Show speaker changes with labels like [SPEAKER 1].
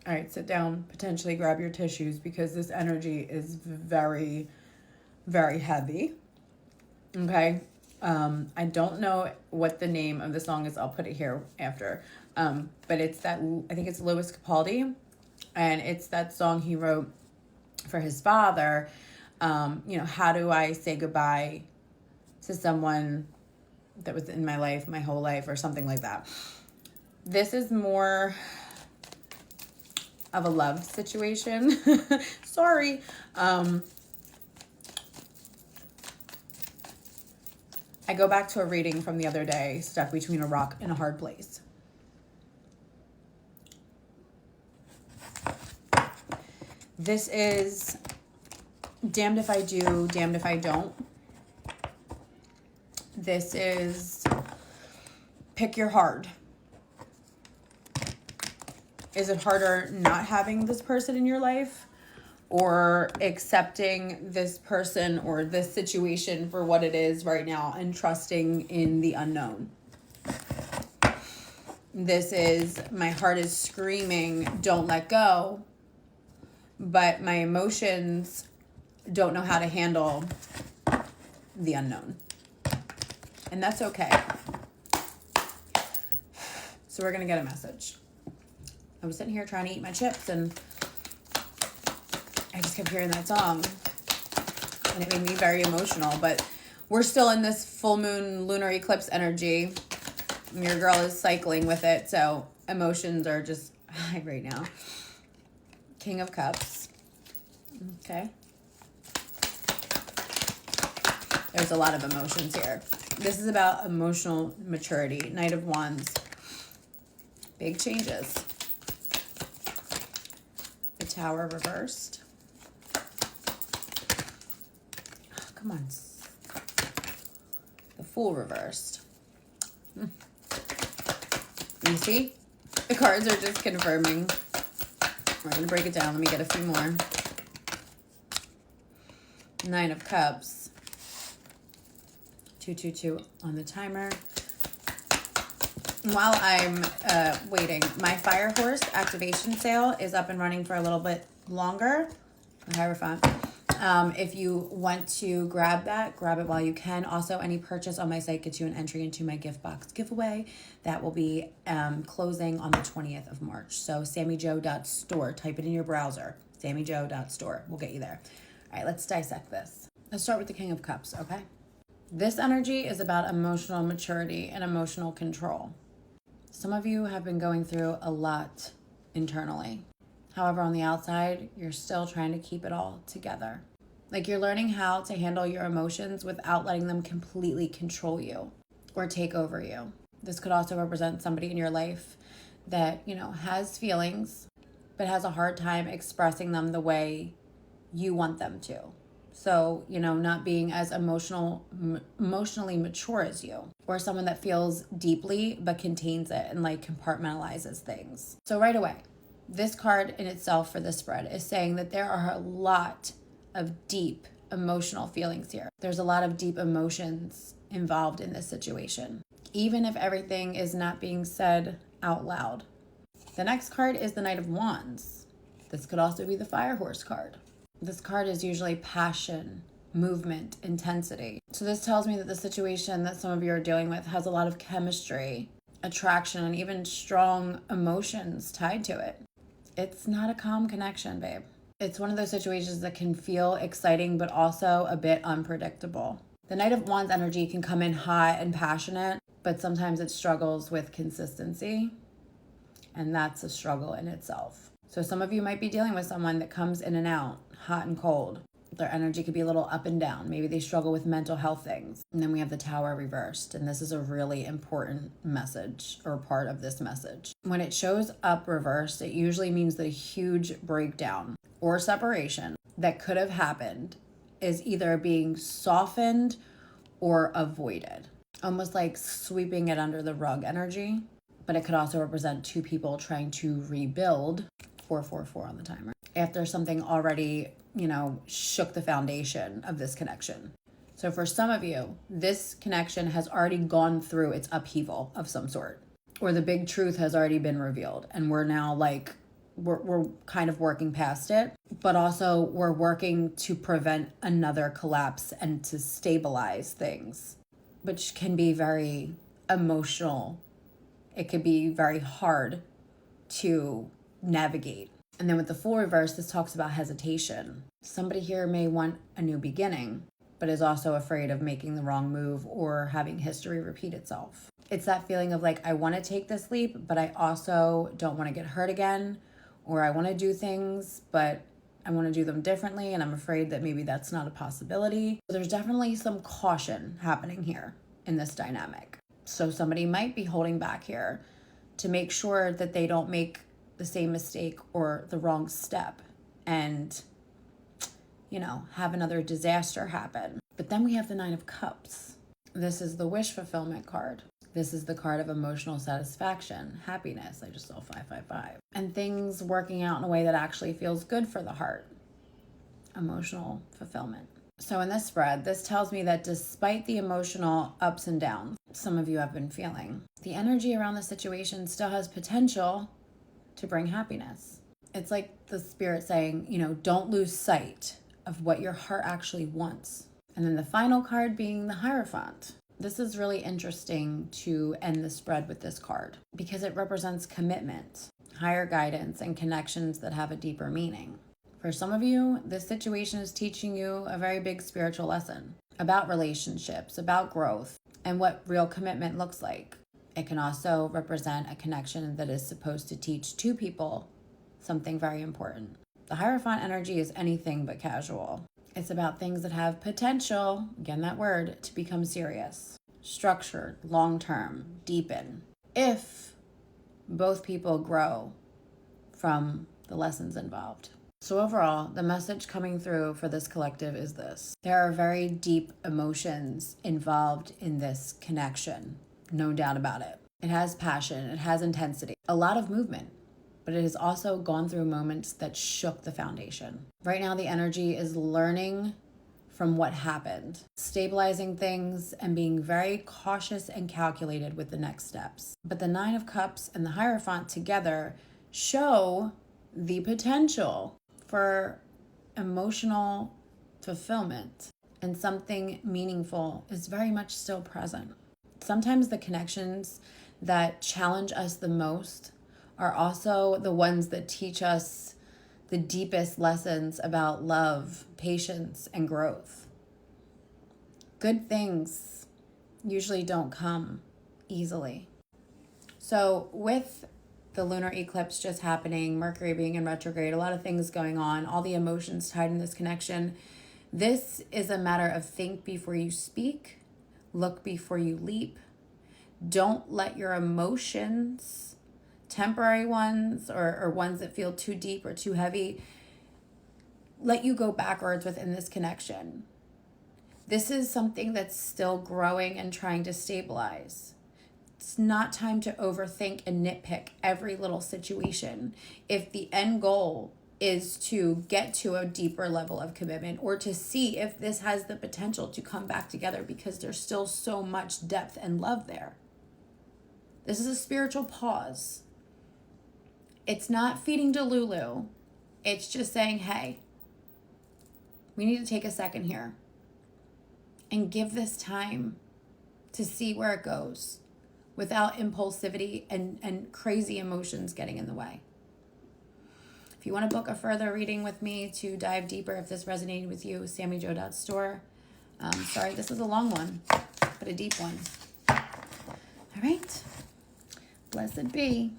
[SPEAKER 1] All right, sit down, potentially grab your tissues because this energy is very, very heavy. Okay. I don't know what the name of the song is. I'll put it here after. But it's that, I think it's Louis Capaldi, and it's that song he wrote for his father. How do I say goodbye to someone that was in my life, my whole life, or something like that. This is more of a love situation. Sorry. I go back to a reading from the other day, stuck between a rock and a hard place. This is damned if I do, damned if I don't. This is pick your hard. Is it harder not having this person in your life, or accepting this person or this situation for what it is right now and trusting in the unknown? This is my heart is screaming, don't let go, but my emotions don't know how to handle the unknown. And that's okay. So we're going to get a message. I was sitting here trying to eat my chips and I just kept hearing that song. And it made me very emotional. But we're still in this full moon lunar eclipse energy. Your girl is cycling with it. So emotions are just high right now. King of Cups. Okay. There's a lot of emotions here. This is about emotional maturity. Knight of Wands. Big changes. The Tower reversed. Oh, come on. The Fool reversed. You see? The cards are just confirming. We're going to break it down. Let me get a few more. Nine of Cups. 222 on the timer. While I'm waiting, my Fire Horse activation sale is up and running for a little bit longer. Hierophant. If you want to grab that, grab it while you can. Also, any purchase on my site gets you an entry into my gift box giveaway. That will be closing on the 20th of March. So sammiejoh.store. Type it in your browser. sammiejoh.store. We'll get you there. All right, let's dissect this. Let's start with the King of Cups, okay? This energy is about emotional maturity and emotional control. Some of you have been going through a lot internally. However, on the outside, you're still trying to keep it all together. Like you're learning how to handle your emotions without letting them completely control you or take over you. This could also represent somebody in your life that, has feelings, but has a hard time expressing them the way you want them to. So, not being as emotionally mature as you, or someone that feels deeply but contains it and compartmentalizes things. So right away, this card in itself for this spread is saying that there are a lot of deep emotional feelings here. There's a lot of deep emotions involved in this situation, even if everything is not being said out loud. The next card is the Knight of Wands. This could also be the Fire Horse card. This card is usually passion, movement, intensity. So this tells me that the situation that some of you are dealing with has a lot of chemistry, attraction, and even strong emotions tied to it. It's not a calm connection, babe. It's one of those situations that can feel exciting, but also a bit unpredictable. The Knight of Wands energy can come in hot and passionate, but sometimes it struggles with consistency, and that's a struggle in itself. So some of you might be dealing with someone that comes in and out, hot and cold. Their energy could be a little up and down. Maybe they struggle with mental health things. And then we have the Tower reversed. And this is a really important message, or part of this message. When it shows up reversed, it usually means that a huge breakdown or separation that could have happened is either being softened or avoided. Almost like sweeping it under the rug energy. But it could also represent two people trying to rebuild. 444 on the timer. After something already, shook the foundation of this connection. So for some of you, this connection has already gone through its upheaval of some sort, or the big truth has already been revealed. And we're now we're kind of working past it, but also we're working to prevent another collapse and to stabilize things, which can be very emotional. It could be very hard to navigate. And then with the Fool reverse, this talks about hesitation. Somebody here may want a new beginning, but is also afraid of making the wrong move or having history repeat itself. It's that feeling of like, I want to take this leap, but I also don't want to get hurt again, or I want to do things, but I want to do them differently, and I'm afraid that maybe that's not a possibility. There's definitely some caution happening here in this dynamic. So somebody might be holding back here to make sure that they don't make the same mistake or the wrong step and, you know, have another disaster happen. But then we have the Nine of Cups. This is the wish fulfillment card. This is the card of emotional satisfaction, happiness. I just saw 555. And things working out in a way that actually feels good for the heart. Emotional fulfillment. So in this spread, this tells me that despite the emotional ups and downs some of you have been feeling, the energy around the situation still has potential to bring happiness. It's like the spirit saying, you know, don't lose sight of what your heart actually wants. And then the final card being the Hierophant. This is really interesting to end the spread with this card because it represents commitment, higher guidance, and connections that have a deeper meaning. For some of you, this situation is teaching you a very big spiritual lesson about relationships, about growth, and what real commitment looks like. It can also represent a connection that is supposed to teach two people something very important. The Hierophant energy is anything but casual. It's about things that have potential, again that word, to become serious, structured, long-term, deepen, if both people grow from the lessons involved. So overall, the message coming through for this collective is this. There are very deep emotions involved in this connection, no doubt about it. It has passion, it has intensity, a lot of movement, but it has also gone through moments that shook the foundation. Right now, the energy is learning from what happened, stabilizing things, and being very cautious and calculated with the next steps. But the Nine of Cups and the Hierophant together show the potential for emotional fulfillment, and something meaningful is very much still present. Sometimes the connections that challenge us the most are also the ones that teach us the deepest lessons about love, patience, and growth. Good things usually don't come easily. So with the lunar eclipse just happening, Mercury being in retrograde, a lot of things going on, all the emotions tied in this connection, this is a matter of think before you speak, look before you leap. Don't let your emotions, temporary ones or ones that feel too deep or too heavy, let you go backwards within this connection. This is something that's still growing and trying to stabilize. It's not time to overthink and nitpick every little situation. If the end goal is to get to a deeper level of commitment or to see if this has the potential to come back together because there's still so much depth and love there. This is a spiritual pause. It's not feeding Delulu. It's just saying, hey, we need to take a second here and give this time to see where it goes without impulsivity and crazy emotions getting in the way. If you want to book a further reading with me to dive deeper, if this resonated with you, sammiejoh.store. Sorry, this is a long one, but a deep one. All right. Blessed be.